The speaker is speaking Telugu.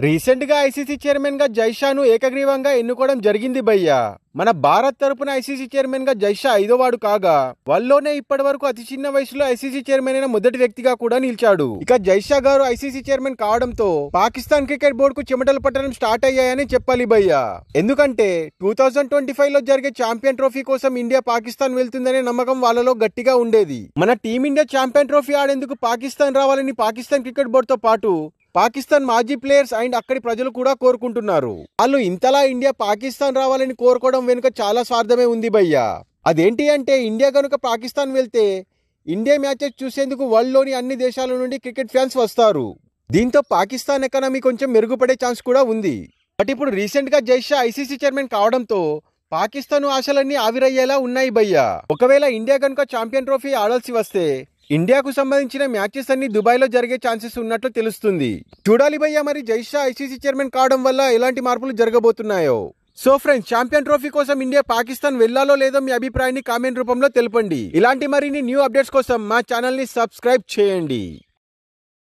రీసెంట్ గా ఐసీసీ చైర్మన్ గా జైషాను ఏకగ్రీవంగా ఎన్నుకోవడం జరిగింది భయ్యా. మన భారత్ తరపున ఐసీసీ చైర్మన్ గా జైషా 5వ వాడు కాగా వరల్డ్లోనే ఇప్పటి వరకు అతి చిన్న వయసులో ఐసీసీ చైర్మన్ అయిన మొదటి వ్యక్తిగా కూడా నిలిచాడు. ఇక జైషా గారు ఐసీసీ చైర్మన్ కావడంతో పాకిస్తాన్ క్రికెట్ బోర్డు కు చెమటలు పట్టడం స్టార్ట్ అయ్యాయని చెప్పాలి భయ్యా. ఎందుకంటే 2025 లో జరిగే ఛాంపియన్ ట్రోఫీ కోసం ఇండియా పాకిస్తాన్ వెళ్తుందనే నమ్మకం వాళ్ళలో గట్టిగా ఉండేది. మన టీమిండియా ఛాంపియన్ ట్రోఫీ ఆడేందుకు పాకిస్తాన్ రావాలని పాకిస్తాన్ క్రికెట్ బోర్డుతో పాటు పాకిస్తాన్ మాజీ ప్లేయర్స్ అండ్ అక్కడి ప్రజలు కూడా కోరుకుంటున్నారు. వాళ్ళు ఇంతలా ఇండియా పాకిస్తాన్ రావాలని కోరుకోవడం వెనుక చాలా స్వార్థమే ఉంది భయ్యా. అదేంటి అంటే ఇండియా కనుక పాకిస్తాన్ వెళ్తే ఇండియా మ్యాచెస్ చూసేందుకు వరల్డ్లోని అన్ని దేశాల నుండి క్రికెట్ ఫ్యాన్స్ వస్తారు. దీంతో పాకిస్తాన్ ఎకానమీ కొంచెం మెరుగుపడే ఛాన్స్ కూడా ఉంది. బట్ ఇప్పుడు రీసెంట్ గా జైషా ఐసీసీ చైర్మన్ కావడంతో పాకిస్తాన్ ఆశలన్నీ ఆవిరయ్యేలా ఉన్నాయి భయ్యా. ఒకవేళ ఇండియా కనుక ఛాంపియన్ ట్రోఫీ ఆడాల్సి వస్తే ఇండియాకు సంబంధించిన మ్యాచెస్ అన్ని దుబాయ్ లో జరిగే ఛాన్సెస్ ఉన్నట్లు తెలుస్తుంది. చూడాలి భయ్యా మరి జైషా ఐసీసీ చైర్మన్ కావడం వల్ల ఎలాంటి మార్పులు జరగబోతున్నాయో. సో ఫ్రెండ్స్, ఛాంపియన్ ట్రోఫీ కోసం ఇండియా పాకిస్తాన్ వెళ్లాలో లేదో మీ అభిప్రాయాన్ని కామెంట్ రూపంలో తెలపండి. ఇలాంటి మరిన్ని న్యూ అప్డేట్స్ కోసం మా ఛానల్ ని సబ్స్క్రైబ్ చేయండి.